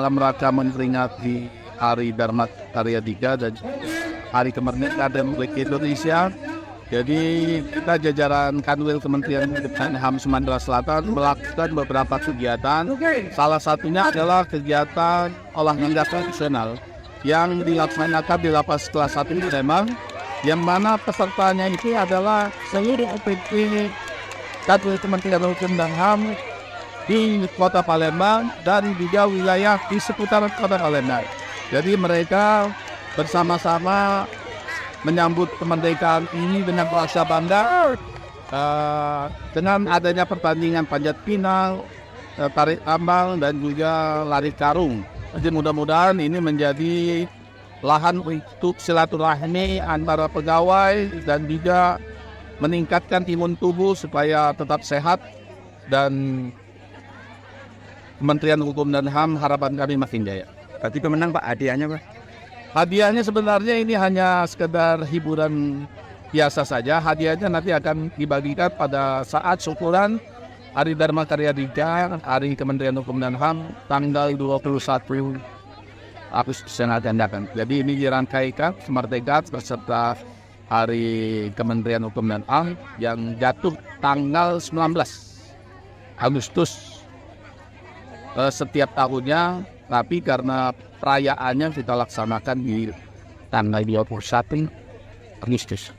dalam rangka memperingati Hari Dharma Karya Tiga dan Hari Kemerdekaan Republik Indonesia. Jadi kita jajaran Kanwil Kementerian Pendidikan HAM Sumatera Selatan melakukan beberapa kegiatan. Salah satunya adalah kegiatan olahraga tradisional yang dilaksanakan di lapas kelas 1 di Lembang, yang mana pesertanya itu adalah seluruh OPD Kanwil Kementerian Hukum dan HAM di Kota Palembang dan juga wilayah di seputaran Kota Palembang. Jadi mereka bersama-sama menyambut kemerdekaan ini dengan rasa bangga dengan adanya pertandingan panjat pinang, tarik tambang dan juga lari karung. Jadi mudah-mudahan ini menjadi lahan untuk silaturahmi antara pegawai dan juga meningkatkan imun tubuh supaya tetap sehat, dan Kementerian Hukum dan HAM harapan kami makin jaya. Berarti pemenang Pak, hadiahnya Pak? Hadiahnya sebenarnya ini hanya sekedar hiburan biasa saja. Hadiahnya nanti akan dibagikan pada saat syukuran Hari Dharma Karya Tiga, Hari Kementerian Hukum dan HAM, tanggal 21 Agustus yang akan datang. Jadi ini dirangkaikan kemerdekaan beserta Hari Kementerian Hukum dan HAM yang jatuh tanggal 19 Agustus setiap tahunnya. Tapi karena perayaannya kita laksanakan di tanggal 21 Agustus.